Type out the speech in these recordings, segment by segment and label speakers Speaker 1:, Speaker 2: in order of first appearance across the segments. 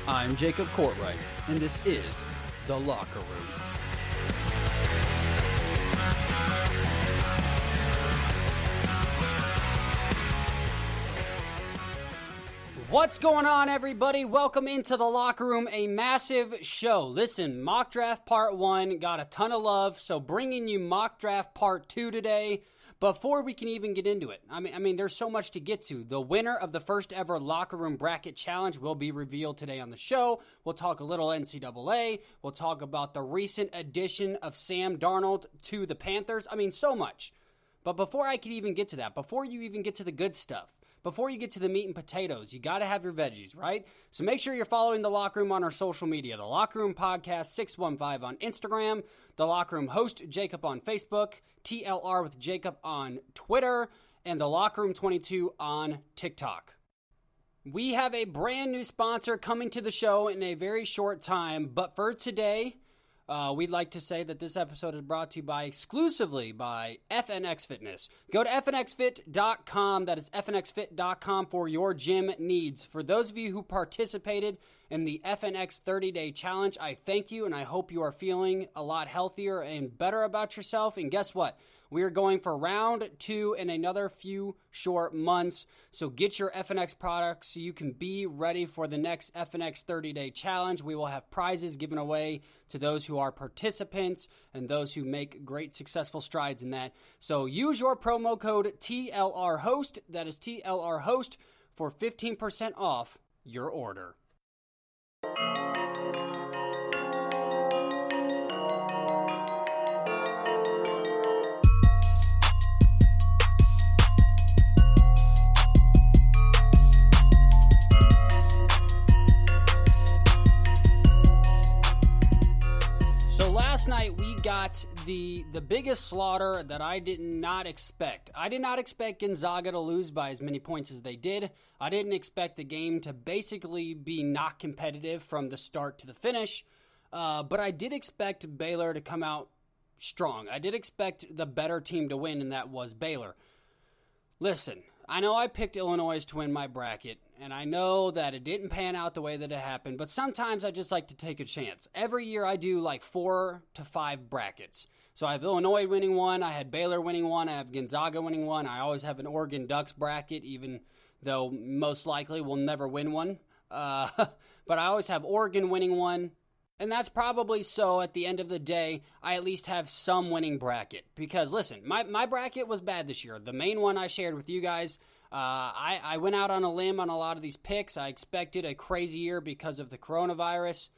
Speaker 1: I'm Jacob Courtwright, and this is The Locker Room. What's going on, everybody? Welcome into The Locker Room, a massive show. Listen, Mock Draft Part 1 got a ton of love, so bringing you Mock Draft Part 2 today. Before we can even get into it, I mean, there's so much to get to. The winner of the first ever Locker Room Bracket Challenge will be revealed today on the show. We'll talk a little NCAA. We'll talk about the recent addition of Sam Darnold to the Panthers. I mean, so much. But before I can even get to that, before you even get to the good stuff, before you get to the meat and potatoes, you got to have your veggies, right? So make sure you're following The Locker Room on our social media. The Locker Room Podcast 615 on Instagram. The Locker Room host, Jacob, on Facebook. TLR with Jacob on Twitter. And The Locker Room 22 on TikTok. We have a brand new sponsor coming to the show in a very short time. But for today, we'd like to say that this episode is brought to you exclusively by FNX Fitness. Go to fnxfit.com. That is fnxfit.com for your gym needs. For those of you who participated in the FNX 30-day challenge, I thank you, and I hope you are feeling a lot healthier and better about yourself. And guess what? We are going for round 2 in another few short months. So get your FNX products so you can be ready for the next FNX 30-day challenge. We will have prizes given away to those who are participants and those who make great successful strides in that. So use your promo code TLRHOST, that is TLRHOST, for 15% off your order. Last night we got the biggest slaughter that I did not expect. I did not expect Gonzaga to lose by as many points as they did. I didn't expect the game to basically be not competitive from the start to the finish. But I did expect Baylor to come out strong. I did expect the better team to win, and that was Baylor. Listen, I know I picked Illinois to win my bracket, and I know that it didn't pan out the way that it happened, but sometimes I just like to take a chance. Every year I do like 4 to 5 brackets. So I have Illinois winning one, I had Baylor winning one, I have Gonzaga winning one, I always have an Oregon Ducks bracket, even though most likely we'll never win one. But I always have Oregon winning one. And that's probably so at the end of the day, I at least have some winning bracket. Because listen, my bracket was bad this year. The main one I shared with you guys, I went out on a limb on a lot of these picks. I expected a crazy year because of the coronavirus.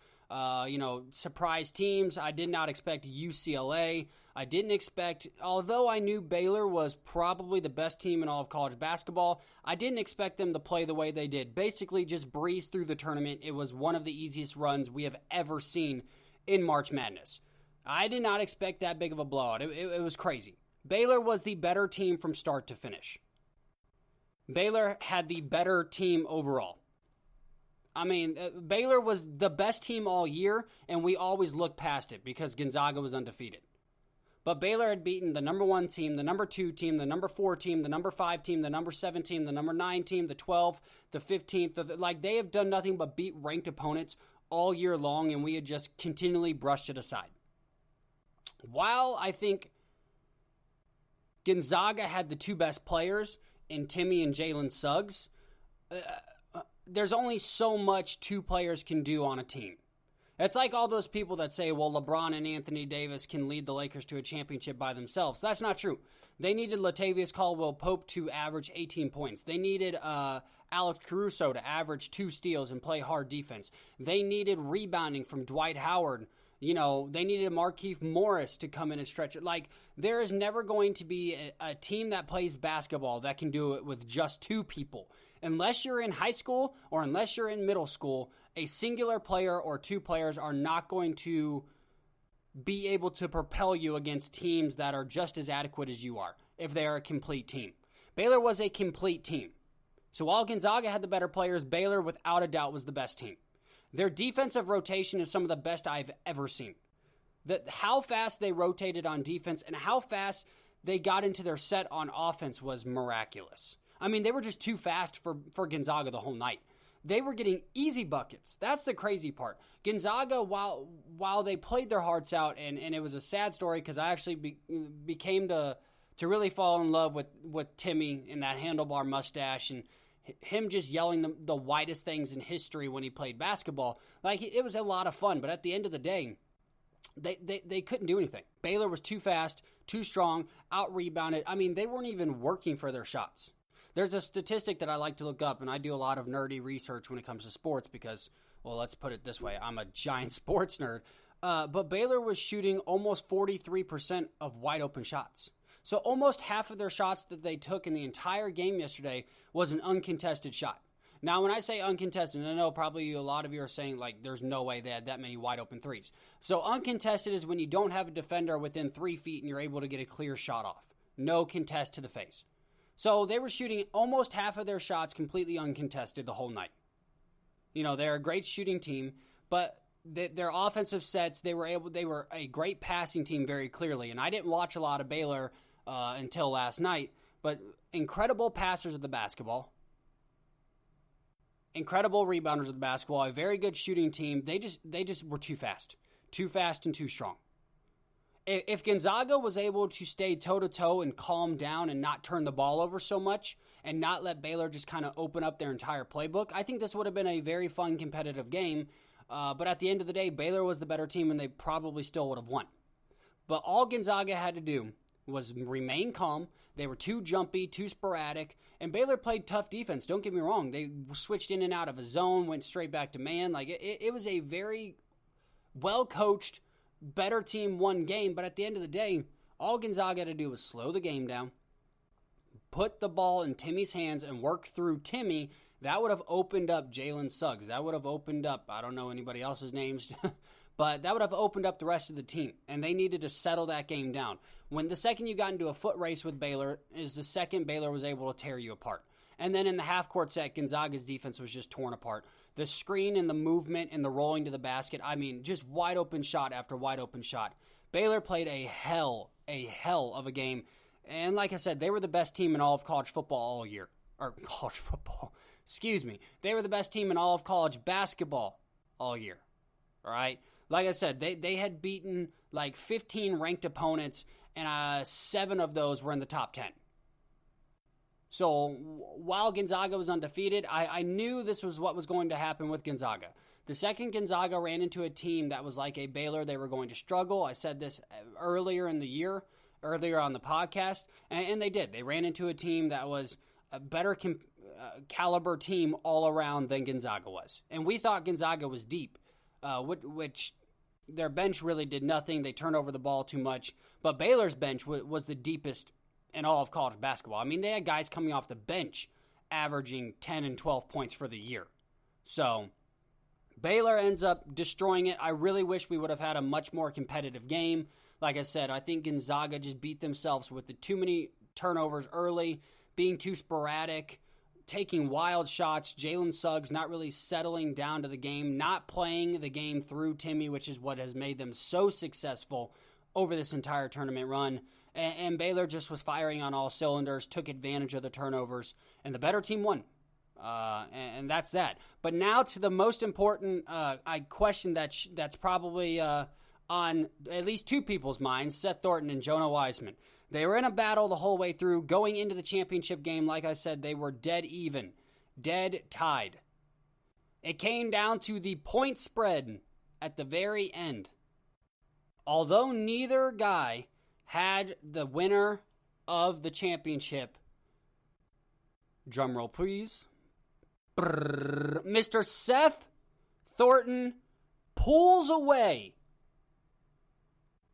Speaker 1: Surprise teams. I did not expect UCLA. I didn't expect, although I knew Baylor was probably the best team in all of college basketball, I didn't expect them to play the way they did. Basically just breeze through the tournament. It was one of the easiest runs we have ever seen in March Madness. I did not expect that big of a blowout. It was crazy. Baylor was the better team from start to finish. Baylor had the better team overall. I mean, Baylor was the best team all year, and we always looked past it because Gonzaga was undefeated. But Baylor had beaten the number 1 team, the number 2 team, the number 4 team, the number 5 team, the number 7 team, the number 9 team, the 12th, the 15th. They have done nothing but beat ranked opponents all year long, and we had just continually brushed it aside. While I think Gonzaga had the 2 best players in Timmy and Jalen Suggs, there's only so much 2 players can do on a team. It's like all those people that say, well, LeBron and Anthony Davis can lead the Lakers to a championship by themselves. That's not true. They needed Latavius Caldwell-Pope to average 18 points. They needed Alex Caruso to average 2 steals and play hard defense. They needed rebounding from Dwight Howard. They needed Markieff Morris to come in and stretch it. There is never going to be a team that plays basketball that can do it with just 2 people. Unless you're in high school or unless you're in middle school, a singular player or 2 players are not going to be able to propel you against teams that are just as adequate as you are if they are a complete team. Baylor was a complete team. So while Gonzaga had the better players, Baylor without a doubt was the best team. Their defensive rotation is some of the best I've ever seen. How fast they rotated on defense and how fast they got into their set on offense was miraculous. I mean, they were just too fast for Gonzaga the whole night. they were getting easy buckets. That's the crazy part. Gonzaga, while they played their hearts out, and it was a sad story because I actually became to really fall in love with Timmy and that handlebar mustache and him just yelling the widest things in history when he played basketball. Like, it was a lot of fun, but at the end of the day, they couldn't do anything. Baylor was too fast, too strong, out-rebounded. I mean, they weren't even working for their shots. There's a statistic that I like to look up, and I do a lot of nerdy research when it comes to sports because, well, let's put it this way. I'm a giant sports nerd. But Baylor was shooting almost 43% of wide-open shots. So almost half of their shots that they took in the entire game yesterday was an uncontested shot. Now, when I say uncontested, I know probably a lot of you are saying, like, there's no way they had that many wide-open threes. So uncontested is when you don't have a defender within 3 feet and you're able to get a clear shot off. No contest to the face. So they were shooting almost half of their shots completely uncontested the whole night. You know, they're a great shooting team, but their offensive sets, they were a great passing team very clearly. And I didn't watch a lot of Baylor until last night, but incredible passers of the basketball, incredible rebounders of the basketball, a very good shooting team. They just were too fast and too strong. If Gonzaga was able to stay toe-to-toe and calm down and not turn the ball over so much and not let Baylor just kind of open up their entire playbook, I think this would have been a very fun, competitive game. But at the end of the day, Baylor was the better team and they probably still would have won. But all Gonzaga had to do was remain calm. They were too jumpy, too sporadic, and Baylor played tough defense. Don't get me wrong. They switched in and out of a zone, went straight back to man. Like it was a very well-coached, better team won game, but at the end of the day, all Gonzaga had to do was slow the game down, put the ball in Timmy's hands, and work through Timmy. That would have opened up Jalen Suggs. That would have opened up, I don't know anybody else's names, but that would have opened up the rest of the team, and they needed to settle that game down. When the second you got into a foot race with Baylor is the second Baylor was able to tear you apart. And then in the half-court set, Gonzaga's defense was just torn apart. The screen and the movement and the rolling to the basket, I mean, just wide-open shot after wide-open shot. Baylor played a hell of a game. And like I said, they were the best team in all of college football all year. Or college football, excuse me. They were the best team in all of college basketball all year. All right? Like I said, they had beaten like 15 ranked opponents, and 7 of those were in the top 10. So while Gonzaga was undefeated, I knew this was what was going to happen with Gonzaga. The second Gonzaga ran into a team that was like a Baylor, they were going to struggle. I said this earlier in the year, earlier on the podcast, and they did. They ran into a team that was a better caliber team all around than Gonzaga was. And we thought Gonzaga was deep, which their bench really did nothing. They turned over the ball too much. But Baylor's bench was the deepest in all of college basketball. I mean, they had guys coming off the bench averaging 10 and 12 points for the year. So Baylor ends up destroying it. I really wish we would have had a much more competitive game. Like I said, I think Gonzaga just beat themselves with the too many turnovers early, being too sporadic, taking wild shots, Jalen Suggs not really settling down to the game, not playing the game through Timmy, which is what has made them so successful over this entire tournament run. And Baylor just was firing on all cylinders, took advantage of the turnovers, and the better team won. And that's that. But now to the most important question that's probably on at least two people's minds, Seth Thornton and Jonah Wiseman. They were in a battle the whole way through. Going into the championship game, like I said, they were dead even, dead tied. It came down to the point spread at the very end. Although neither guy had the winner of the championship, drumroll please, Mr. Seth Thornton pulls away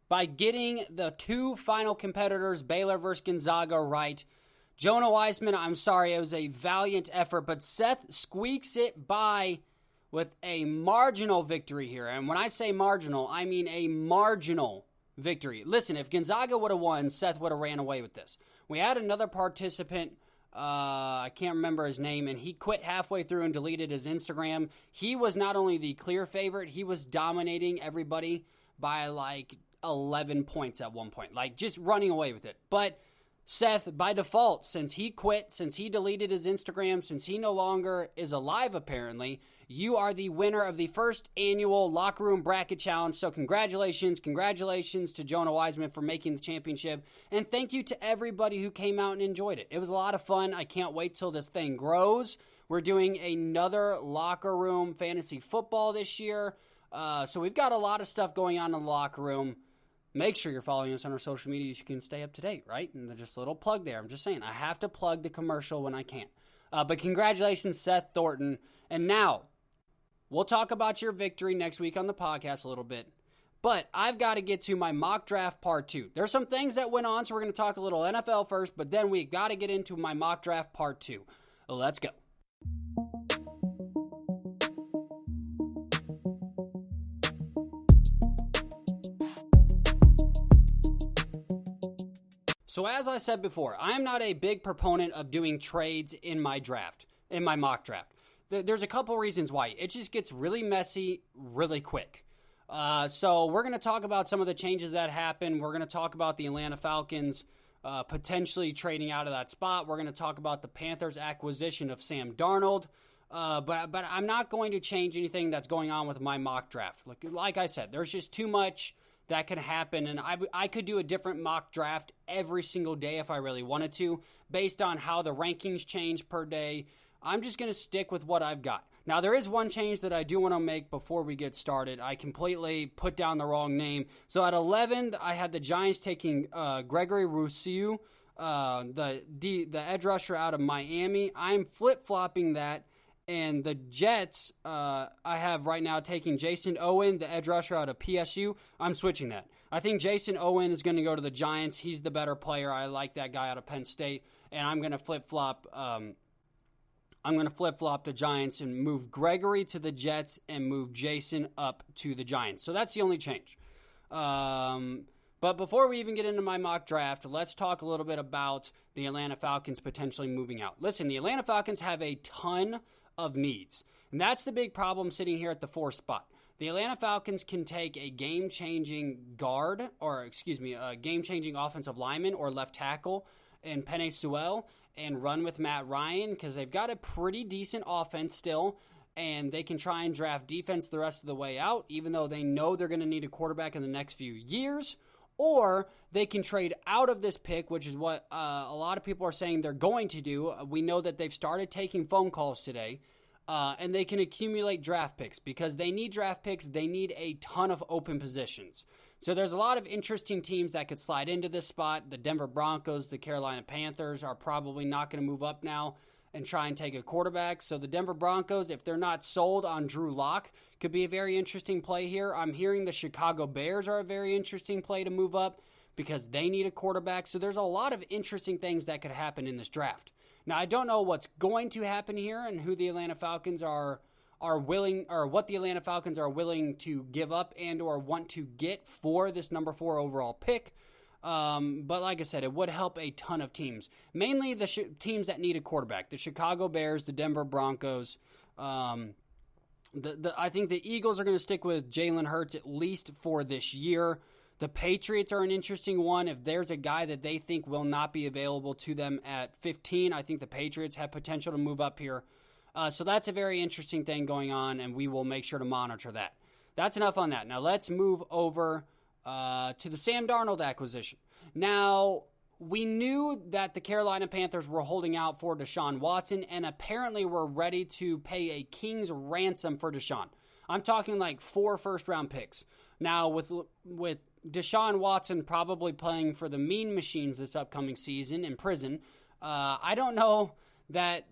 Speaker 1: by getting the two final competitors, Baylor versus Gonzaga, right. Jonah Wiseman, I'm sorry, it was a valiant effort, but Seth squeaks it by with a marginal victory here. And when I say marginal, I mean a marginal victory. Listen, if Gonzaga would have won, Seth would have ran away with this. We had another participant, I can't remember his name, and he quit halfway through and deleted his Instagram. He was not only the clear favorite, he was dominating everybody by like 11 points at one point, like just running away with it. But Seth, by default, since he quit, since he deleted his Instagram, since he no longer is alive apparently, you are the winner of the first annual Locker Room Bracket Challenge. So congratulations to Jonah Wiseman for making the championship. And thank you to everybody who came out and enjoyed it. It was a lot of fun. I can't wait till this thing grows. We're doing another Locker Room Fantasy Football this year. So we've got a lot of stuff going on in the locker room. Make sure you're following us on our social media so you can stay up to date, right? And just a little plug there. I'm just saying, I have to plug the commercial when I can. But congratulations, Seth Thornton. And now, we'll talk about your victory next week on the podcast a little bit. But I've got to get to my mock draft part 2. There's some things that went on, so we're going to talk a little NFL first, but then we got to get into my mock draft part 2. Let's go. So as I said before, I am not a big proponent of doing trades in my mock draft. There's a couple reasons why. It just gets really messy really quick. So we're going to talk about some of the changes that happened. We're going to talk about the Atlanta Falcons potentially trading out of that spot. We're going to talk about the Panthers' acquisition of Sam Darnold. But I'm not going to change anything that's going on with my mock draft. Like I said, there's just too much that can happen, and I could do a different mock draft every single day if I really wanted to, based on how the rankings change per day. I'm just going to stick with what I've got. Now, there is one change that I do want to make before we get started. I completely put down the wrong name. So at 11, I had the Giants taking Gregory Rousseau, the edge rusher out of Miami. I'm flip-flopping that. And the Jets, I have right now taking Jason Owen, the edge rusher out of PSU. I'm switching that. I think Jason Owen is going to go to the Giants. He's the better player. I like that guy out of Penn State. And I'm going to flip-flop the Giants and move Gregory to the Jets and move Jason up to the Giants. So that's the only change. But before we even get into my mock draft, let's talk a little bit about the Atlanta Falcons potentially moving out. Listen, the Atlanta Falcons have a ton of needs. And that's the big problem sitting here at the 4th spot. The Atlanta Falcons can take a game-changing game-changing offensive lineman or left tackle in Penei Sewell and run with Matt Ryan because they've got a pretty decent offense still, and they can try and draft defense the rest of the way out, even though they know they're going to need a quarterback in the next few years. Or they can trade out of this pick, which is what a lot of people are saying they're going to do. We know that they've started taking phone calls today, and they can accumulate draft picks because they need draft picks. They need a ton of open positions. So there's a lot of interesting teams that could slide into this spot. The Denver Broncos, the Carolina Panthers are probably not going to move up now and try and take a quarterback. So the Denver Broncos, if they're not sold on Drew Lock, could be a very interesting play here. I'm hearing the Chicago Bears are a very interesting play to move up because they need a quarterback. So there's a lot of interesting things that could happen in this draft. Now, I don't know what's going to happen here and who the Atlanta Falcons are willing, or what the Atlanta Falcons are willing to give up and or want to get for this number 4 overall pick. But like I said, it would help a ton of teams. Mainly the teams that need a quarterback. The Chicago Bears, the Denver Broncos. I think the Eagles are going to stick with Jalen Hurts at least for this year. The Patriots are an interesting one. If there's a guy that they think will not be available to them at 15, I think the Patriots have potential to move up here. So that's a very interesting thing going on, and we will make sure to monitor that. That's enough on that. Now let's move over to the Sam Darnold acquisition. Now, we knew that the Carolina Panthers were holding out for Deshaun Watson and apparently were ready to pay a king's ransom for Deshaun. I'm talking like 4 first-round picks. Now, with Deshaun Watson probably playing for the Mean Machines this upcoming season in prison, I don't know that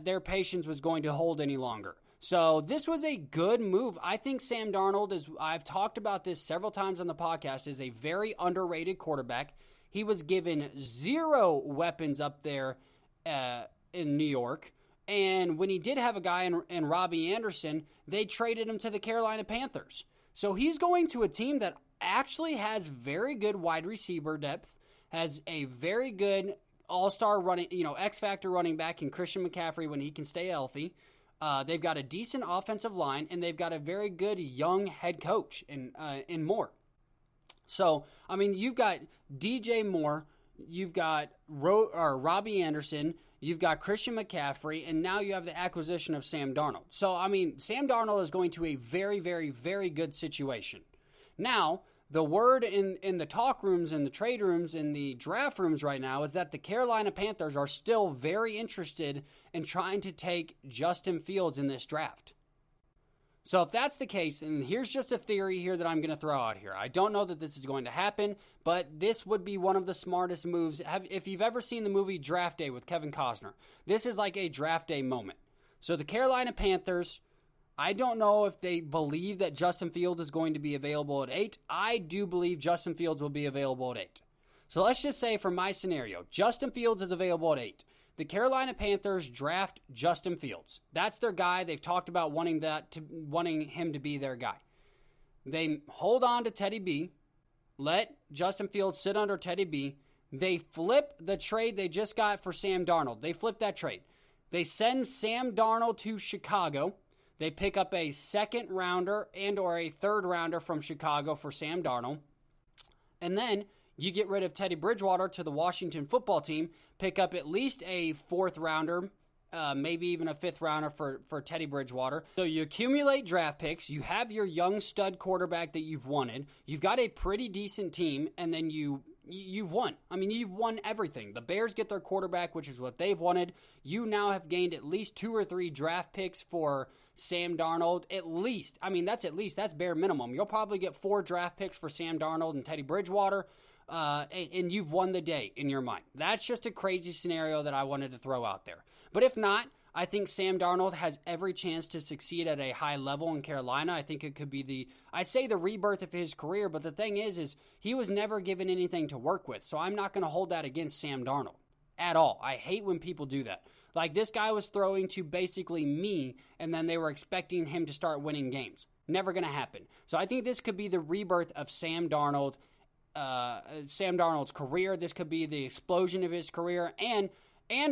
Speaker 1: their patience was going to hold any longer. So this was a good move. I think Sam Darnold I've talked about this several times on the podcast, is a very underrated quarterback. He was given 0 weapons up there in New York. And when he did have a guy in Robbie Anderson, they traded him to the Carolina Panthers. So he's going to a team that actually has very good wide receiver depth, has a very good all-star running, X-factor running back in Christian McCaffrey when he can stay healthy. They've got a decent offensive line, and they've got a very good young head coach in Moore. So, I mean, you've got DJ Moore, you've got Robbie Anderson, you've got Christian McCaffrey, and now you have the acquisition of Sam Darnold. So, I mean, Sam Darnold is going to a very, very, very good situation. Now, the word in the talk rooms, in the trade rooms, in the draft rooms right now is that the Carolina Panthers are still very interested in trying to take Justin Fields in this draft. So if that's the case, and here's just a theory here that I'm going to throw out here. I don't know that this is going to happen, but this would be one of the smartest moves. If you've ever seen the movie Draft Day with Kevin Costner, this is like a draft day moment. So the Carolina Panthers, I don't know if they believe that Justin Fields is going to be available at 8. I do believe Justin Fields will be available at 8. So let's just say for my scenario, Justin Fields is available at 8. The Carolina Panthers draft Justin Fields. That's their guy. They've talked about wanting him to be their guy. They hold on to Teddy B, let Justin Fields sit under Teddy B. They flip the trade they just got for Sam Darnold. They flip that trade. They send Sam Darnold to Chicago. They pick up a second rounder and or a third rounder from Chicago for Sam Darnold. And then you get rid of Teddy Bridgewater to the Washington football team, pick up at least a fourth rounder, maybe even a fifth rounder for Teddy Bridgewater. So you accumulate draft picks, you have your young stud quarterback that you've wanted, you've got a pretty decent team, and then you've won. I mean, you've won everything. The Bears get their quarterback, which is what they've wanted. You now have gained at least 2 or 3 draft picks for Sam Darnold. At least. I mean, that's bare minimum. You'll probably get 4 draft picks for Sam Darnold and Teddy Bridgewater. And you've won the day in your mind. That's just a crazy scenario that I wanted to throw out there. But if not, I think Sam Darnold has every chance to succeed at a high level in Carolina. I think it could be the rebirth of his career, but the thing is he was never given anything to work with, so I'm not going to hold that against Sam Darnold at all. I hate when people do that. Like, this guy was throwing to basically me, and then they were expecting him to start winning games. Never going to happen. So I think this could be the rebirth of Sam Darnold's career. This could be the explosion of his career,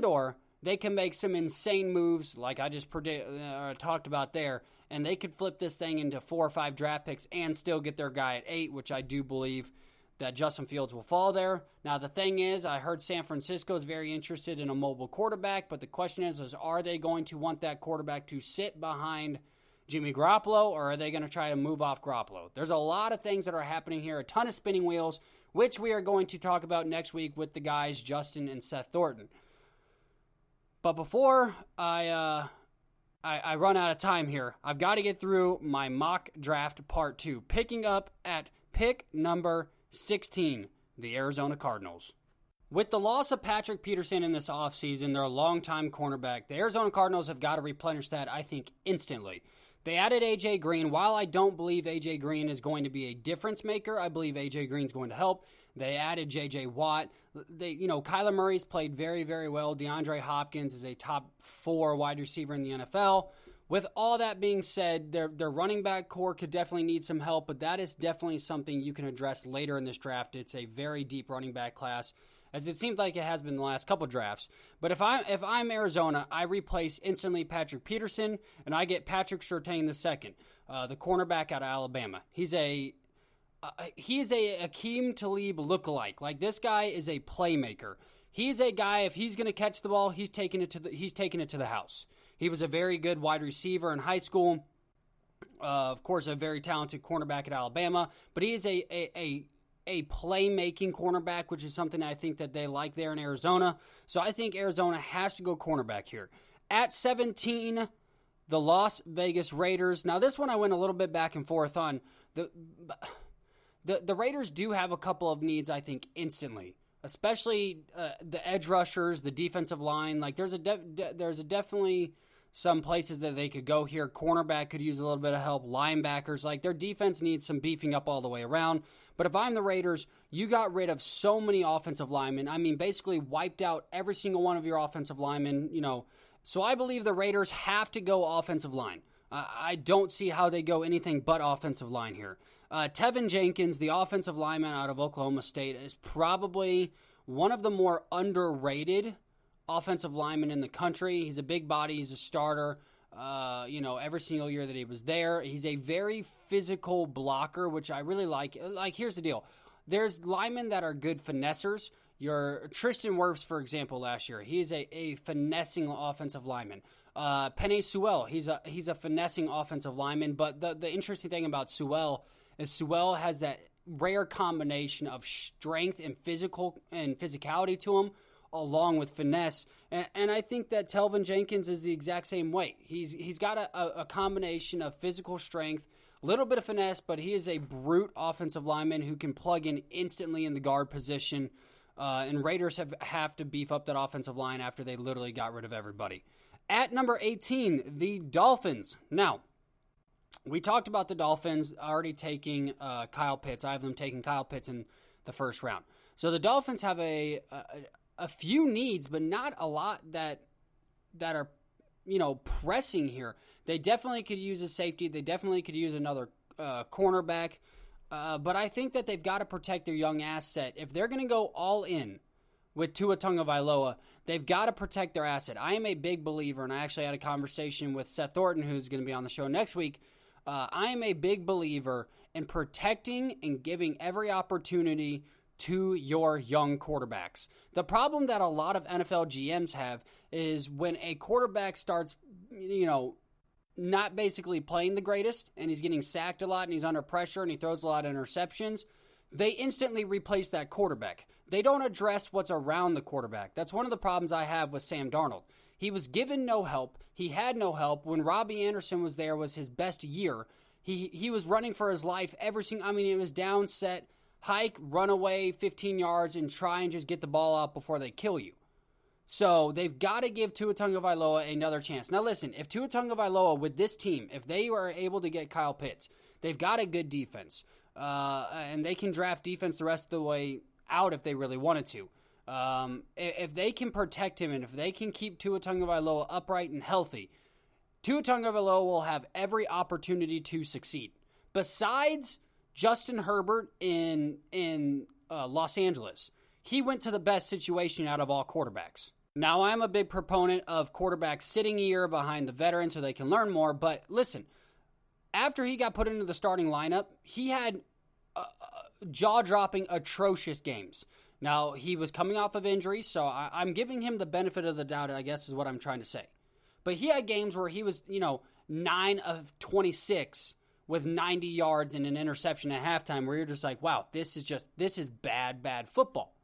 Speaker 1: or they can make some insane moves like I just talked about there, and they could flip this thing into 4 or 5 draft picks and still get their guy at 8, which I do believe that Justin Fields will fall there. Now, the thing is, I heard San Francisco is very interested in a mobile quarterback, but the question is are they going to want that quarterback to sit behind Jimmy Garoppolo, or are they going to try to move off Garoppolo? There's a lot of things that are happening here, a ton of spinning wheels, which we are going to talk about next week with the guys Justin and Seth Thornton. But before I run out of time here, I've got to get through my mock draft part 2, picking up at pick number 16, the Arizona Cardinals. With the loss of Patrick Peterson in this offseason, their longtime cornerback, the Arizona Cardinals have got to replenish that, I think, instantly. They added A.J. Green. While I don't believe A.J. Green is going to be a difference maker, I believe A.J. Green's going to help. They added J.J. Watt. Kyler Murray's played very, very well. DeAndre Hopkins is a top 4 wide receiver in the NFL. With all that being said, their running back core could definitely need some help, but that is definitely something you can address later in this draft. It's a very deep running back class, as it seems like it has been in the last couple drafts. But if I'm Arizona, I replace instantly Patrick Peterson, and I get Patrick Surtain II, the cornerback out of Alabama. He's a Akeem Talib lookalike. Like, this guy is a playmaker. He's a guy, if he's going to catch the ball, he's taking it to the house. He was a very good wide receiver in high school. Of course, a very talented cornerback at Alabama, but he is a playmaking cornerback, which is something I think that they like there in Arizona. So I think Arizona has to go cornerback here. At 17, the Las Vegas Raiders. Now, this one I went a little bit back and forth on. The Raiders do have a couple of needs, I think, instantly, especially the edge rushers, the defensive line. Like, there's definitely some places that they could go here. Cornerback could use a little bit of help. Linebackers, like, their defense needs some beefing up all the way around. But if I'm the Raiders, you got rid of so many offensive linemen. I mean, basically wiped out every single one of your offensive linemen, So I believe the Raiders have to go offensive line. I don't see how they go anything but offensive line here. Tevin Jenkins, the offensive lineman out of Oklahoma State, is probably one of the more underrated offensive linemen in the country. He's a big body. He's a starter, every single year that he was there. He's a very physical blocker, which I really like. Like, here's the deal. There's linemen that are good finessers. Your Tristan Wirfs, for example, last year, he is a finessing offensive lineman. Penei Sewell, he's a finessing offensive lineman. But the interesting thing about Sewell is Sewell has that rare combination of strength and physicality to him, along with finesse. And I think that Telvin Jenkins is the exact same way. He's got a combination of physical strength, a little bit of finesse, but he is a brute offensive lineman who can plug in instantly in the guard position. And Raiders have to beef up that offensive line after they literally got rid of everybody. At number 18, the Dolphins. Now, we talked about the Dolphins already taking Kyle Pitts. I have them taking Kyle Pitts in the first round. So the Dolphins have a few needs, but not a lot that are, pressing here. They definitely could use a safety. They definitely could use another cornerback. But I think that they've got to protect their young asset. If they're going to go all in with Tua Tagovailoa, they've got to protect their asset. I am a big believer, and I actually had a conversation with Seth Thornton, who's going to be on the show next week. I am a big believer in protecting and giving every opportunity to your young quarterbacks. The problem that a lot of NFL GMs have is when a quarterback starts, not basically playing the greatest, and he's getting sacked a lot, and he's under pressure, and he throws a lot of interceptions, they instantly replace that quarterback. They don't address what's around the quarterback. That's one of the problems I have with Sam Darnold. He was given no help. He had no help. When Robbie Anderson was there, was his best year. He was running for his life every single, it was down, set, hike, run away 15 yards, and try and just get the ball out before they kill you. So they've got to give Tua Tagovailoa another chance. Now listen, if Tua Tagovailoa with this team, if they were able to get Kyle Pitts, they've got a good defense. And they can draft defense the rest of the way out if they really wanted to. If they can protect him and if they can keep Tua Tagovailoa upright and healthy, Tua Tagovailoa will have every opportunity to succeed. Besides Justin Herbert in Los Angeles, he went to the best situation out of all quarterbacks. Now, I'm a big proponent of quarterbacks sitting a year behind the veterans so they can learn more, but listen, after he got put into the starting lineup, he had jaw-dropping, atrocious games. Now, he was coming off of injury, so I'm giving him the benefit of the doubt, I guess is what I'm trying to say. But he had games where he was, 9 of 26 with 90 yards and an interception at halftime where you're just like, wow, this is bad football.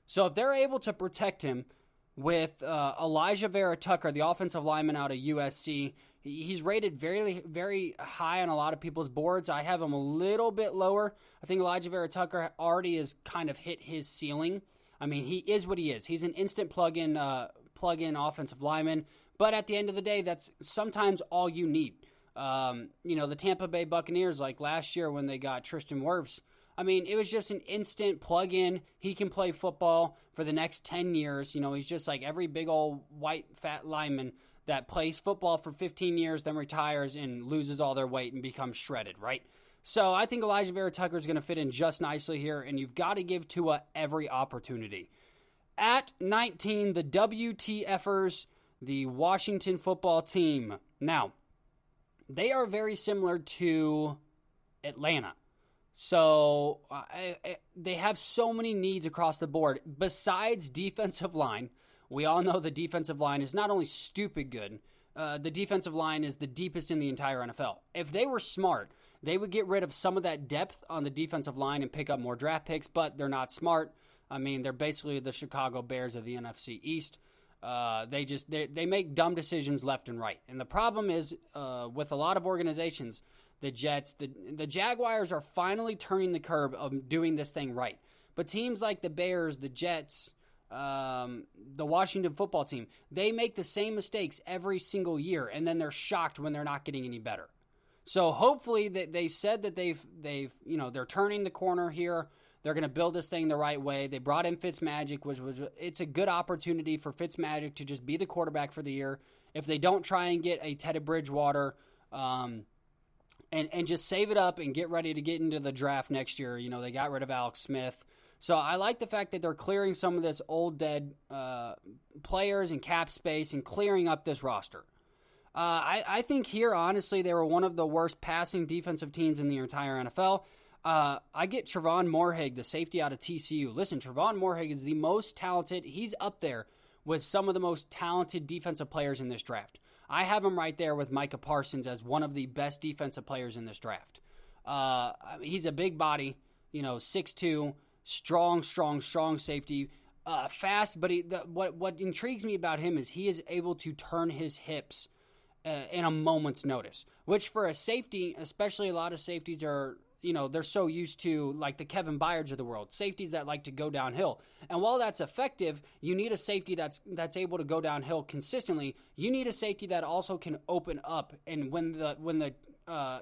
Speaker 1: So if they're able to protect him with Elijah Vera Tucker, the offensive lineman out of USC, he's rated very, very high on a lot of people's boards. I have him a little bit lower. I think Elijah Vera Tucker already has kind of hit his ceiling. He is what he is. He's an instant plug-in offensive lineman. But at the end of the day, that's sometimes all you need. The Tampa Bay Buccaneers, like last year when they got Tristan Wirfs, it was just an instant plug-in. He can play football for the next 10 years. He's just like every big old white fat lineman that plays football for 15 years, then retires and loses all their weight and becomes shredded, right? So I think Elijah Vera Tucker is going to fit in just nicely here, and you've got to give Tua every opportunity. At 19, the WTFers, the Washington football team. Now, they are very similar to Atlanta. So they have so many needs across the board. Besides defensive line, we all know the defensive line is not only stupid good, the defensive line is the deepest in the entire NFL. If they were smart, they would get rid of some of that depth on the defensive line and pick up more draft picks, but they're not smart. They're basically the Chicago Bears of the NFC East. They make dumb decisions left and right. And the problem is with a lot of organizations, the Jets, the Jaguars are finally turning the curve of doing this thing right. But teams like the Bears, the Jets, the Washington football team, they make the same mistakes every single year, and then they're shocked when they're not getting any better. So hopefully they said that they're turning the corner here. They're going to build this thing the right way. They brought in Fitzmagic, it's a good opportunity for Fitzmagic to just be the quarterback for the year. If they don't try and get a Teddy Bridgewater, and just save it up and get ready to get into the draft next year. They got rid of Alex Smith. So I like the fact that they're clearing some of this old dead players and cap space and clearing up this roster. I think here, honestly, they were one of the worst passing defensive teams in the entire NFL. I get Trevon Moorhead, the safety out of TCU. Listen, Trevon Moorhead is the most talented. He's up there with some of the most talented defensive players in this draft. I have him right there with Micah Parsons as one of the best defensive players in this draft. He's a big body, 6'2", strong safety, fast. But what intrigues me about him is he is able to turn his hips in a moment's notice, which for a safety, especially a lot of safeties are, they're so used to, like the Kevin Byards of the world, safeties that like to go downhill. And while that's effective, you need a safety that's able to go downhill consistently. You need a safety that also can open up, and when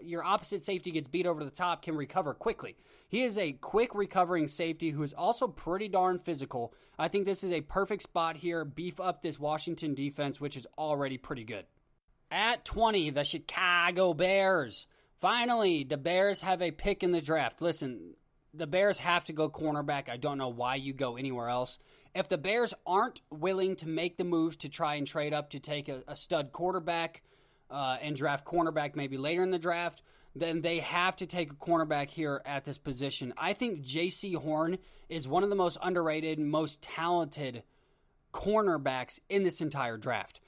Speaker 1: your opposite safety gets beat over the top, can recover quickly. He is a quick recovering safety who is also pretty darn physical. I think this is a perfect spot here. Beef up this Washington defense, which is already pretty good. At 20, the Chicago Bears. Finally, the Bears have a pick in the draft. Listen, the Bears have to go cornerback. I don't know why you go anywhere else. If the Bears aren't willing to make the moves to try and trade up to take a stud quarterback and draft cornerback maybe later in the draft, then they have to take a cornerback here at this position. I think J.C. Horn is one of the most underrated, most talented cornerbacks in this entire draft.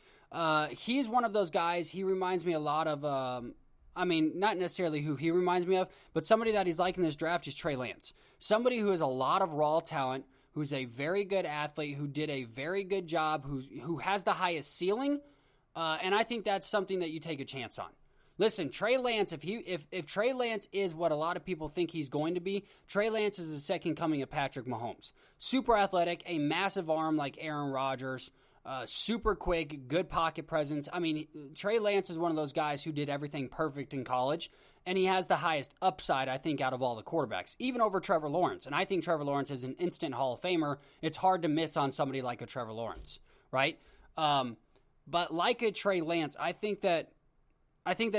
Speaker 1: He's one of those guys. He reminds me a lot of... not necessarily who he reminds me of, but somebody that he's like in this draft is Trey Lance. Somebody who has a lot of raw talent, who's a very good athlete, who did a very good job, who has the highest ceiling, and I think that's something that you take a chance on. Listen, Trey Lance, if Trey Lance is what a lot of people think he's going to be, Trey Lance is the second coming of Patrick Mahomes. Super athletic, a massive arm like Aaron Rodgers, super quick, good pocket presence. Trey Lance is one of those guys who did everything perfect in college, and he has the highest upside, I think, out of all the quarterbacks, even over Trevor Lawrence. And I think Trevor Lawrence is an instant Hall of Famer. It's hard to miss on somebody like a Trevor Lawrence, right? But like a Trey Lance, I think that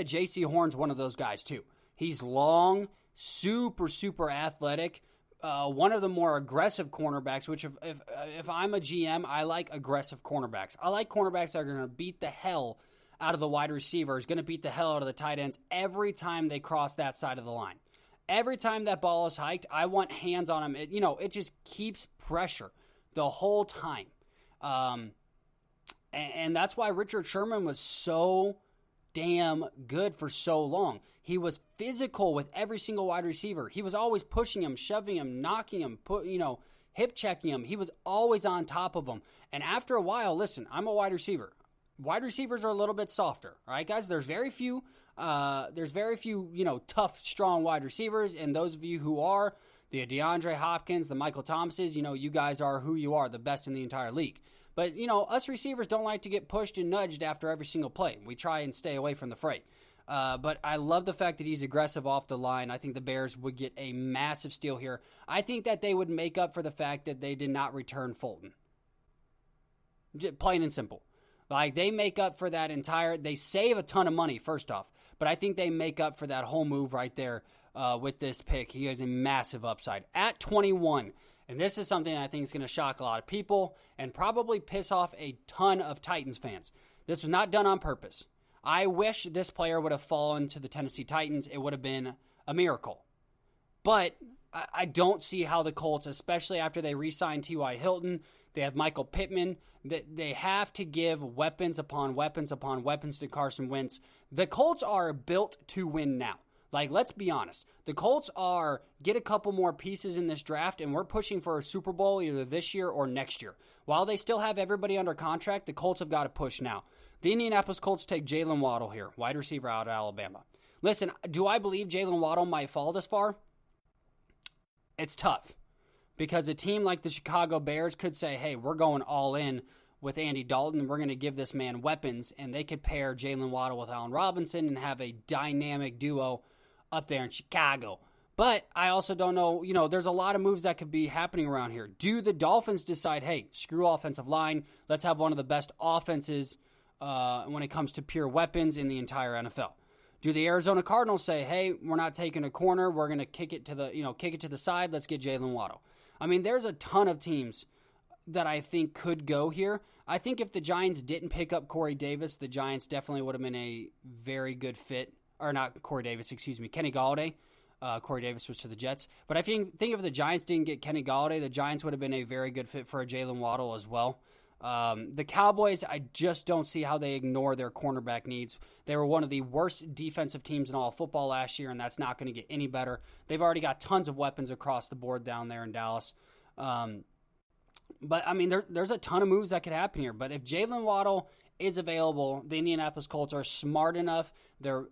Speaker 1: J.C. Horn's one of those guys too. He's long, super athletic. One of the more aggressive cornerbacks, which if I'm a GM, I like aggressive cornerbacks. I like cornerbacks that are going to beat the hell out of the wide receivers, going to beat the hell out of the tight ends every time they cross that side of the line. Every time that ball is hiked, I want hands on them. It just keeps pressure the whole time. And that's why Richard Sherman was so damn good for so long. He was physical with every single wide receiver. He was always pushing him, shoving him, knocking him, hip checking him. He was always on top of him. And after a while, listen, I'm a wide receiver. Wide receivers are a little bit softer, all right, guys? There's very few, tough, strong wide receivers. And those of you who are, the DeAndre Hopkins, the Michael Thomases, you guys are who you are, the best in the entire league. But, us receivers don't like to get pushed and nudged after every single play. We try and stay away from the fray. But I love the fact that he's aggressive off the line. I think the Bears would get a massive steal here. I think that they would make up for the fact that they did not return Fulton. Plain and simple. Like, they make up for that they save a ton of money, first off. But I think they make up for that whole move right there with this pick. He has a massive upside. At 21, and this is something I think is going to shock a lot of people and probably piss off a ton of Titans fans. This was not done on purpose. I wish this player would have fallen to the Tennessee Titans. It would have been a miracle. But I don't see how the Colts, especially after they re-signed T.Y. Hilton, they have Michael Pittman, that they have to give weapons upon weapons upon weapons to Carson Wentz. The Colts are built to win now. Like, let's be honest. The Colts get a couple more pieces in this draft, and we're pushing for a Super Bowl either this year or next year. While they still have everybody under contract, the Colts have got to push now. The Indianapolis Colts take Jalen Waddle here, wide receiver out of Alabama. Listen, do I believe Jalen Waddle might fall this far? It's tough. Because a team like the Chicago Bears could say, hey, we're going all in with Andy Dalton. We're going to give this man weapons, and they could pair Jalen Waddle with Allen Robinson and have a dynamic duo up there in Chicago. But I also don't know, there's a lot of moves that could be happening around here. Do the Dolphins decide, hey, screw offensive line, let's have one of the best offenses when it comes to pure weapons in the entire NFL? Do the Arizona Cardinals say, hey, we're not taking a corner, we're going to kick it to the side, let's get Jalen Waddle? There's a ton of teams that I think could go here. I think if the Giants didn't pick up Corey Davis, the Giants definitely would have been a very good fit. Or not Corey Davis, Kenny Galladay. Corey Davis was to the Jets. But I think if the Giants didn't get Kenny Golladay, the Giants would have been a very good fit for a Jalen Waddle as well. The Cowboys, I just don't see how they ignore their cornerback needs. They were one of the worst defensive teams in all of football last year, and that's not going to get any better. They've already got tons of weapons across the board down there in Dallas. But, I mean, there's a ton of moves that could happen here. But if Jalen Waddle is available, the Indianapolis Colts are smart enough. They're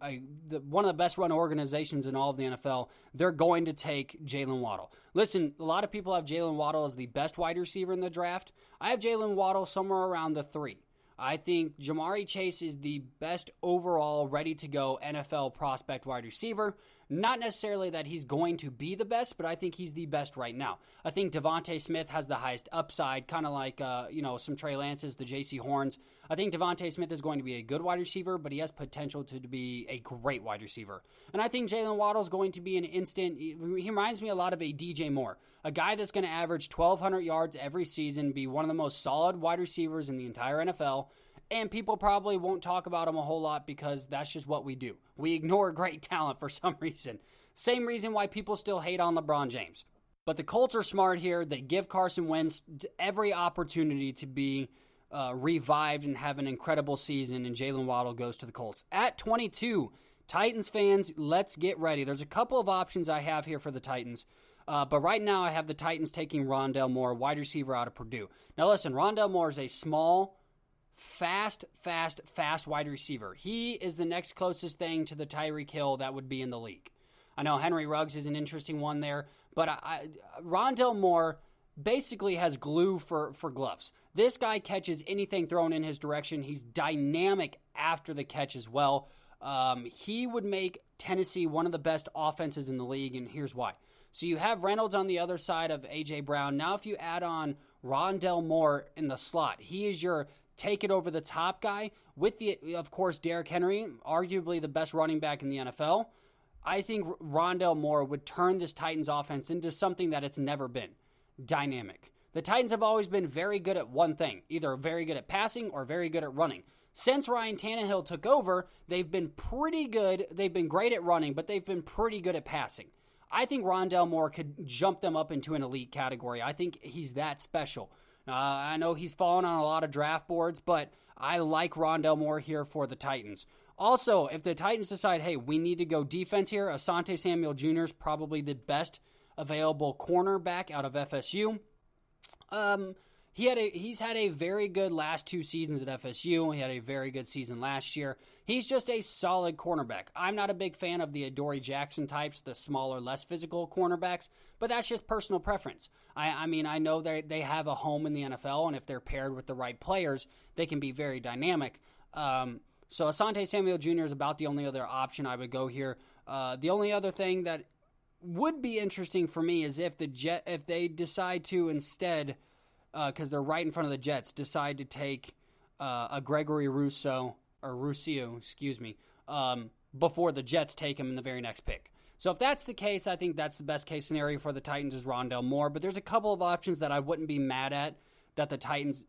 Speaker 1: one of the best run organizations in all of the NFL. They're going to take Jalen Waddle. Listen, a lot of people have Jalen Waddle as the best wide receiver in the draft. I have Jalen Waddle somewhere around the 3. I think Jamari Chase is the best overall ready-to-go NFL prospect wide receiver. Not necessarily that he's going to be the best, but I think he's the best right now. I think Devontae Smith has the highest upside, kind of like some Trey Lances, the J.C. Horns. I think Devontae Smith is going to be a good wide receiver, but he has potential to be a great wide receiver. And I think Jalen Waddle is going to be an instant. He reminds me a lot of a DJ Moore, a guy that's going to average 1,200 yards every season, be one of the most solid wide receivers in the entire NFL. And people probably won't talk about him a whole lot because that's just what we do. We ignore great talent for some reason. Same reason why people still hate on LeBron James. But the Colts are smart here. They give Carson Wentz every opportunity to be revived and have an incredible season, and Jalen Waddle goes to the Colts. At 22, Titans fans, let's get ready. There's a couple of options I have here for the Titans. But right now I have the Titans taking Rondale Moore, wide receiver out of Purdue. Now listen, Rondale Moore is a small, fast wide receiver. He is the next closest thing to the Tyreek Hill that would be in the league. I know Henry Ruggs is an interesting one there, but Rondale Moore basically has glue for gloves. This guy catches anything thrown in his direction. He's dynamic after the catch as well. He would make Tennessee one of the best offenses in the league, and here's why. So you have Reynolds on the other side of A.J. Brown. Now if you add on Rondale Moore in the slot, he is your take it over the top guy with of course, Derrick Henry, arguably the best running back in the NFL. I think Rondale Moore would turn this Titans offense into something that it's never been. Dynamic. The Titans have always been very good at one thing, either very good at passing or very good at running. Since Ryan Tannehill took over, they've been pretty good. They've been great at running, but they've been pretty good at passing. I think Rondale Moore could jump them up into an elite category. I think he's that special. I know he's fallen on a lot of draft boards, but I like Rondale Moore here for the Titans. Also, if the Titans decide, hey, we need to go defense here, Asante Samuel Jr. is probably the best available cornerback out of FSU. He's had a very good last 2 seasons at FSU. He had a very good season last year. He's just a solid cornerback. I'm not a big fan of the Adoree Jackson types, the smaller, less physical cornerbacks, but that's just personal preference. I mean, I know they have a home in the NFL, and if they're paired with the right players, they can be very dynamic. So Asante Samuel Jr. is about the only other option I would go here. The only other thing that would be interesting for me is if they decide to instead, because they're right in front of the Jets, decide to take a Gregory Rousseau, before the Jets take him in the very next pick. So if that's the case, I think that's the best case scenario for the Titans is Rondale Moore. But there's a couple of options that I wouldn't be mad at that the Titans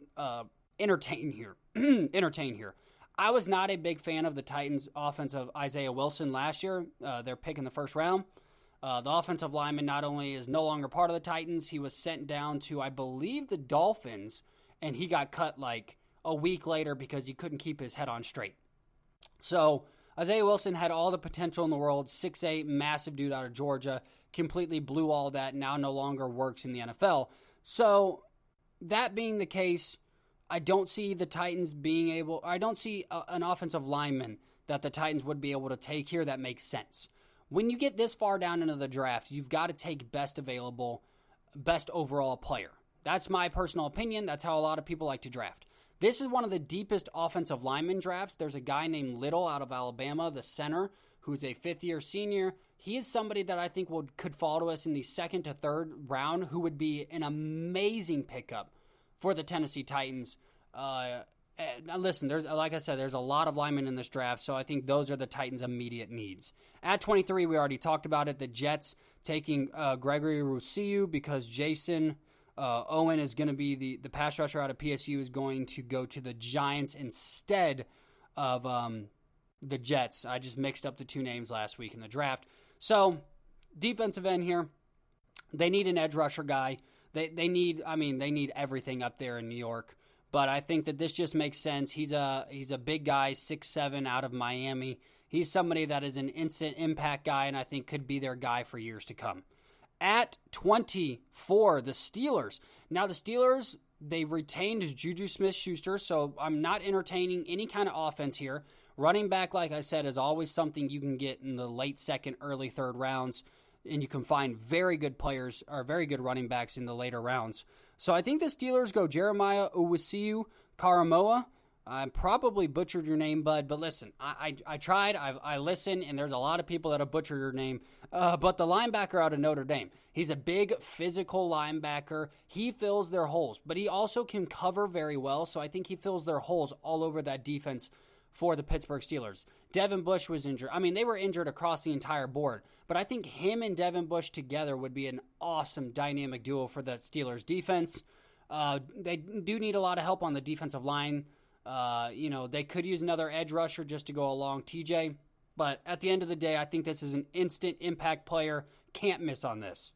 Speaker 1: entertain here. I was not a big fan of the Titans' offense of Isaiah Wilson last year. Their pick in the first round. The offensive lineman not only is no longer part of the Titans, he was sent down to, I believe, the Dolphins, and he got cut like a week later because he couldn't keep his head on straight. So Isaiah Wilson had all the potential in the world, 6'8", massive dude out of Georgia, completely blew all that, now no longer works in the NFL. So that being the case, I don't see the Titans I don't see an offensive lineman that the Titans would be able to take here that makes sense. When you get this far down into the draft, you've got to take best available, best overall player. That's my personal opinion. That's how a lot of people like to draft. This is one of the deepest offensive lineman drafts. There's a guy named Little out of Alabama, the center, who's a fifth-year senior. He is somebody that I think could fall to us in the second to third round, who would be an amazing pickup for the Tennessee Titans. Now listen, like I said, there's a lot of linemen in this draft, so I think those are the Titans' immediate needs. At 23, we already talked about it. The Jets taking Gregory Rousseau because Jason Owen is going to be the pass rusher out of PSU is going to go to the Giants instead of the Jets. I just mixed up the two names last week in the draft. So Defensive end here, they need an edge rusher guy. They need everything up there in New York. But I think that this just makes sense. He's a big guy, 6'7", out of Miami. He's somebody that is an instant impact guy, and I think could be their guy for years to come. At 24, the Steelers. Now, the Steelers, they retained Juju Smith-Schuster, so I'm not entertaining any kind of offense here. Running back, like I said, is always something you can get in the late second, early third rounds, and you can find very good players or very good running backs in the later rounds. So I think the Steelers go Jeremiah Owusu-Koramoah. I probably butchered your name, bud, but listen, I tried, I listened, and there's a lot of people that have butchered your name, but the linebacker out of Notre Dame, he's a big physical linebacker. He fills their holes, but he also can cover very well, so I think he fills their holes all over that defense for the Pittsburgh Steelers. Devin Bush was injured. I mean, they were injured across the entire board, but I think him and Devin Bush together would be an awesome dynamic duo for the Steelers defense. They do need a lot of help on the defensive line. They could use another edge rusher just to go along TJ, but at the end of the day, I think this is an instant impact player. Can't miss on this.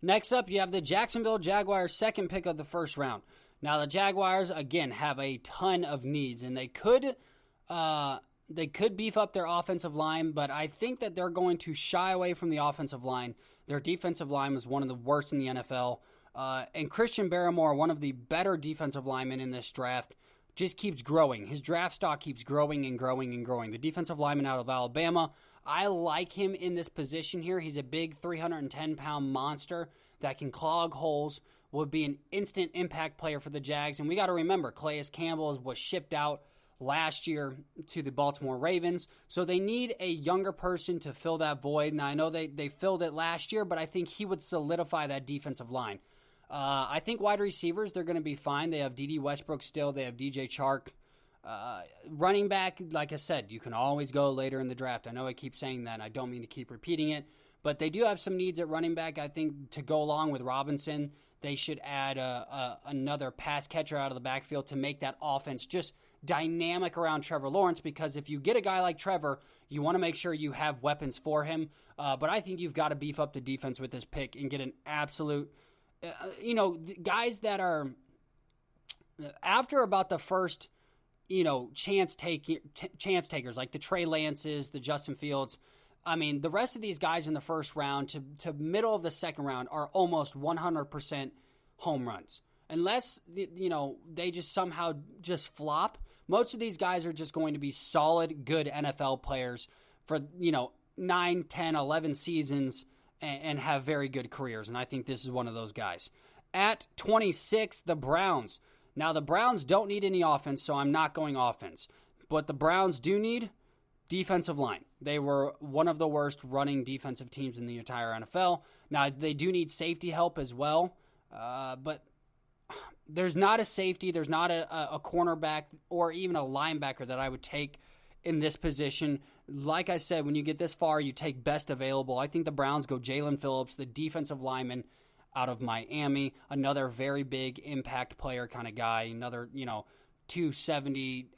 Speaker 1: Next up, you have the Jacksonville Jaguars, second pick of the first round. Now, the Jaguars, again, have a ton of needs, and they could beef up their offensive line, but I think that they're going to shy away from the offensive line. Their defensive line was one of the worst in the NFL, and Christian Barmore, one of the better defensive linemen in this draft, just keeps growing. His draft stock keeps growing and growing and growing. The defensive lineman out of Alabama, I like him in this position here. He's a big 310-pound monster that can clog holes, would be an instant impact player for the Jags. And we got to remember, Calais Campbell was shipped out last year to the Baltimore Ravens. So they need a younger person to fill that void. Now, I know they filled it last year, but I think he would solidify that defensive line. I think wide receivers, they're going to be fine. They have D.D. Westbrook still. They have DJ Chark. Running back, like I said, you can always go later in the draft. I know I keep saying that. I don't mean to keep repeating it. But they do have some needs at running back. I think to go along with Robinson, they should add another pass catcher out of the backfield to make that offense just dynamic around Trevor Lawrence, because if you get a guy like Trevor, you want to make sure you have weapons for him. But I think you've got to beef up the defense with this pick and get an absolute... guys that are after about the first, chance takers like the Trey Lances, the Justin Fields. I mean, the rest of these guys in the first round to middle of the second round are almost 100% home runs. Unless, they just somehow just flop. Most of these guys are just going to be solid, good NFL players for, 9, 10, 11 seasons and have very good careers, and I think this is one of those guys. At 26, the Browns. Now, the Browns don't need any offense, so I'm not going offense. But the Browns do need defensive line. They were one of the worst running defensive teams in the entire NFL. Now, they do need safety help as well, but there's not a safety, there's not a cornerback or even a linebacker that I would take in this position. Like I said, when you get this far, you take best available. I think the Browns go Jalen Phillips, the defensive lineman out of Miami, another very big impact player kind of guy, another, 270.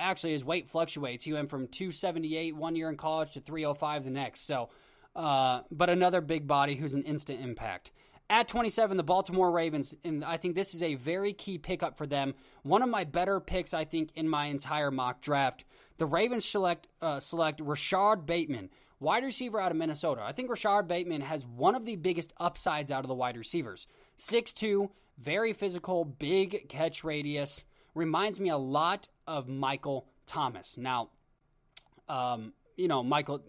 Speaker 1: Actually, his weight fluctuates. He went from 278 one year in college to 305 the next. So, but another big body who's an instant impact. At 27, the Baltimore Ravens, and I think this is a very key pickup for them. One of my better picks, I think, in my entire mock draft. The Ravens select Rashard Bateman, wide receiver out of Minnesota. I think Rashard Bateman has one of the biggest upsides out of the wide receivers. 6'2", very physical, big catch radius. Reminds me a lot of Michael Thomas. Now, Michael...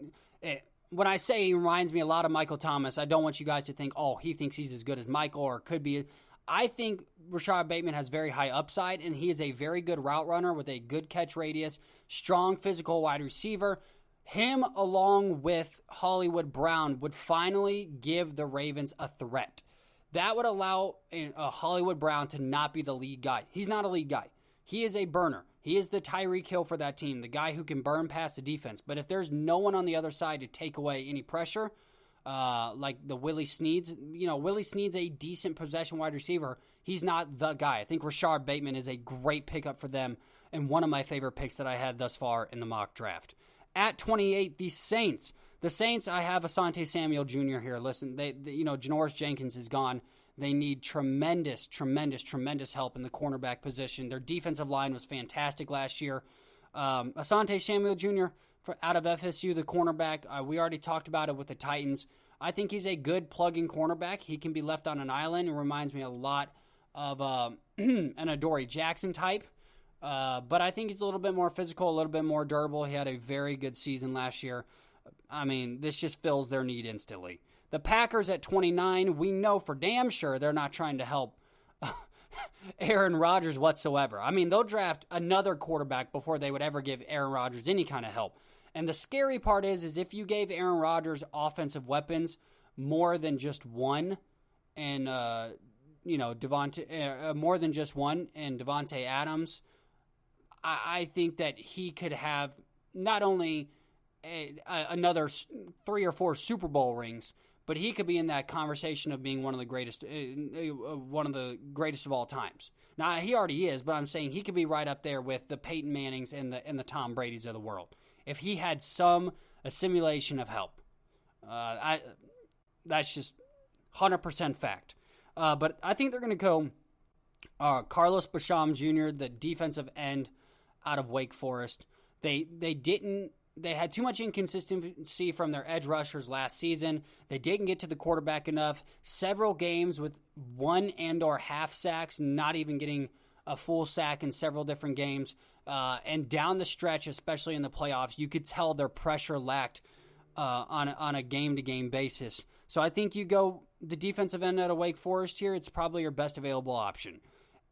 Speaker 1: When I say he reminds me a lot of Michael Thomas, I don't want you guys to think, he thinks he's as good as Michael or could be. I think Rashard Bateman has very high upside, and he is a very good route runner with a good catch radius, strong physical wide receiver. Him, along with Hollywood Brown, would finally give the Ravens a threat. That would allow Hollywood Brown to not be the lead guy. He's not a lead guy. He is a burner. He is the Tyreek Hill for that team, the guy who can burn past the defense. But if there's no one on the other side to take away any pressure, like the Willie Sneads, Willie Sneads a decent possession wide receiver. He's not the guy. I think Rashard Bateman is a great pickup for them and one of my favorite picks that I had thus far in the mock draft. At 28, the Saints. The Saints, I have Asante Samuel Jr. here. Listen, Janoris Jenkins is gone. They need tremendous help in the cornerback position. Their defensive line was fantastic last year. Asante Samuel Jr. Out of FSU, the cornerback, we already talked about it with the Titans. I think he's a good plug-in cornerback. He can be left on an island. It reminds me a lot of an Adoree Jackson type. But I think he's a little bit more physical, a little bit more durable. He had a very good season last year. I mean, this just fills their need instantly. The Packers at 29, we know for damn sure they're not trying to help Aaron Rodgers whatsoever. I mean, they'll draft another quarterback before they would ever give Aaron Rodgers any kind of help. And the scary part is if you gave Aaron Rodgers offensive weapons more than just one, and more than just one, and Devontae Adams, I think that he could have not only another 3 or 4 Super Bowl rings, but he could be in that conversation of being one of the greatest of all times. Now, he already is, but I'm saying he could be right up there with the Peyton Mannings and the Tom Bradys of the world if he had a simulation of help. That's just 100% fact. But I think they're going to go Carlos Basham Jr., the defensive end out of Wake Forest. They had too much inconsistency from their edge rushers last season. They didn't get to the quarterback enough. Several games with 1 and/or half sacks, not even getting a full sack in several different games. And down the stretch, especially in the playoffs, you could tell their pressure lacked on a game-to-game basis. So I think you go the defensive end out of Wake Forest here. It's probably your best available option.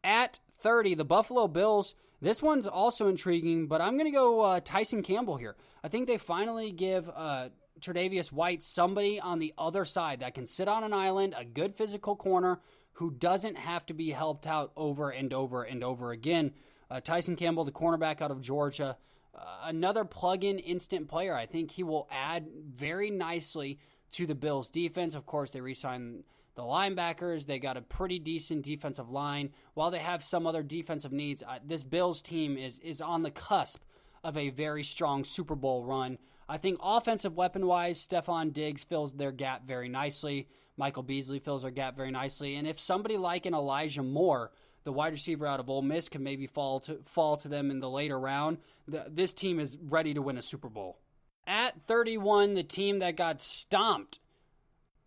Speaker 1: At 30, the Buffalo Bills. This one's also intriguing, but I'm going to go Tyson Campbell here. I think they finally give Tre'Davious White somebody on the other side that can sit on an island, a good physical corner who doesn't have to be helped out over and over and over again. Tyson Campbell, the cornerback out of Georgia, another plug-in instant player. I think he will add very nicely to the Bills' defense. Of course, they re-signed the linebackers. They got a pretty decent defensive line. While they have some other defensive needs, this Bills team is on the cusp of a very strong Super Bowl run. I think offensive weapon-wise, Stephon Diggs fills their gap very nicely. Michael Beasley fills their gap very nicely. And if somebody like an Elijah Moore, the wide receiver out of Ole Miss, can maybe fall to them in the later round, this team is ready to win a Super Bowl. At 31, the team that got stomped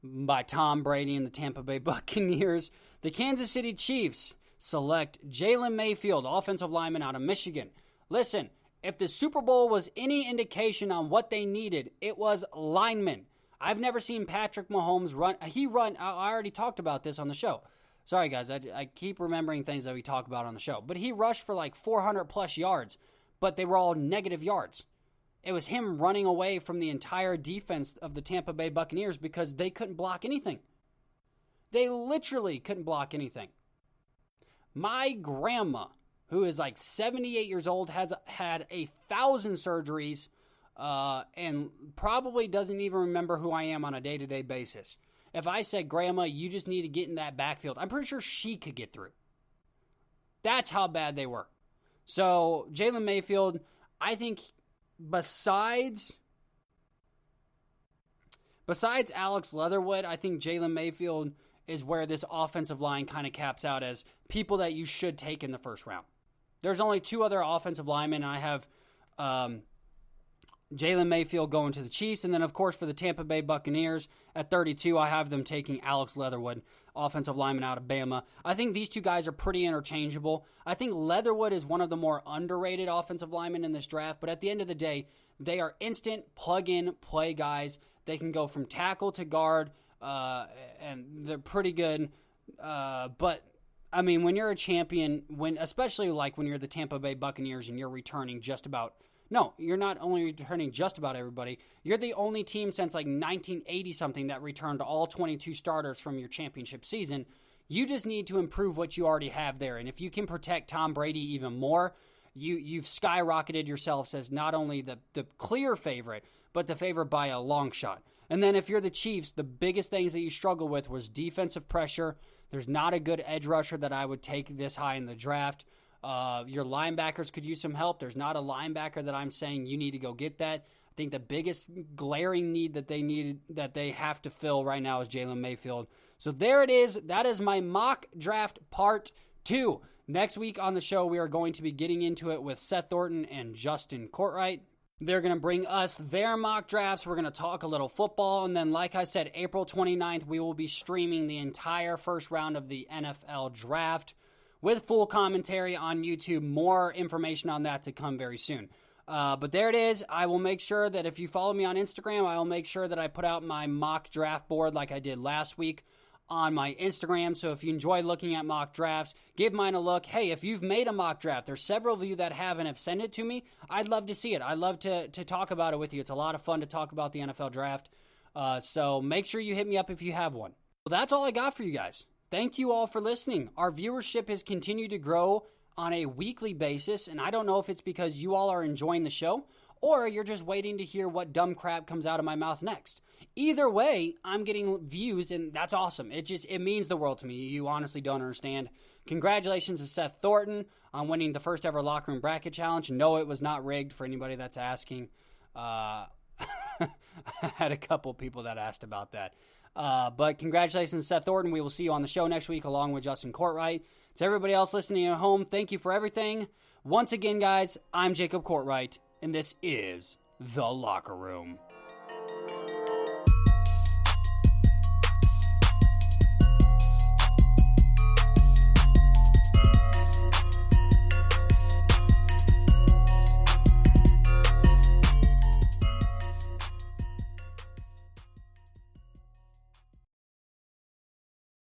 Speaker 1: by Tom Brady and the Tampa Bay Buccaneers, the Kansas City Chiefs select Jalen Mayfield, offensive lineman out of Michigan. Listen, if the Super Bowl was any indication on what they needed, it was linemen. I've never seen Patrick Mahomes run. I already talked about this on the show. Sorry, guys, I keep remembering things that we talk about on the show. But he rushed for like 400-plus yards, but they were all negative yards. It was him running away from the entire defense of the Tampa Bay Buccaneers because they couldn't block anything. They literally couldn't block anything. My grandma, who is like 78 years old, has had 1,000 surgeries and probably doesn't even remember who I am on a day-to-day basis. If I said, Grandma, you just need to get in that backfield, I'm pretty sure she could get through. That's how bad they were. So, Jalen Mayfield, I think besides Alex Leatherwood, I think Jalen Mayfield is where this offensive line kind of caps out as people that you should take in the first round. There's only 2 other offensive linemen. I have Jalen Mayfield going to the Chiefs, and then, of course, for the Tampa Bay Buccaneers, at 32, I have them taking Alex Leatherwood, offensive lineman out of Bama. I think these 2 guys are pretty interchangeable. I think Leatherwood is one of the more underrated offensive linemen in this draft, but at the end of the day, they are instant plug-in play guys. They can go from tackle to guard, and they're pretty good. But, I mean, when you're a champion, especially like when you're the Tampa Bay Buccaneers and you're returning you're not only returning just about everybody. You're the only team since like 1980-something that returned all 22 starters from your championship season. You just need to improve what you already have there. And if you can protect Tom Brady even more, you've skyrocketed yourselves as not only the clear favorite, but the favorite by a long shot. And then if you're the Chiefs, the biggest things that you struggle with was defensive pressure. There's not a good edge rusher that I would take this high in the draft. Your linebackers could use some help. There's not a linebacker that I'm saying you need to go get that. I think the biggest glaring need that they have to fill right now is Jalen Mayfield. So there it is. That is my mock draft part 2. Next week on the show, we are going to be getting into it with Seth Thornton and Justin Courtwright. They're going to bring us their mock drafts. We're going to talk a little football. And then, like I said, April 29th, we will be streaming the entire first round of the NFL draft with full commentary on YouTube. More information on that to come very soon. But there it is. I will make sure that if you follow me on Instagram, I will make sure that I put out my mock draft board like I did last week on my Instagram. So if you enjoy looking at mock drafts, give mine a look. Hey, if you've made a mock draft, there's several of you that have and have sent it to me. I'd love to see it. I'd love to talk about it with you. It's a lot of fun to talk about the NFL draft. So make sure you hit me up if you have one. Well, that's all I got for you guys. Thank you all for listening. Our viewership has continued to grow on a weekly basis, and I don't know if it's because you all are enjoying the show or you're just waiting to hear what dumb crap comes out of my mouth next. Either way, I'm getting views, and that's awesome. It means the world to me. You honestly don't understand. Congratulations to Seth Thornton on winning the first ever Locker Room Bracket Challenge. No, it was not rigged for anybody that's asking. I had a couple people that asked about that. But congratulations, Seth Thornton. We will see you on the show next week along with Justin Courtwright. To everybody else listening at home, thank you for everything. Once again, guys, I'm Jacob Courtwright, and this is The Locker Room.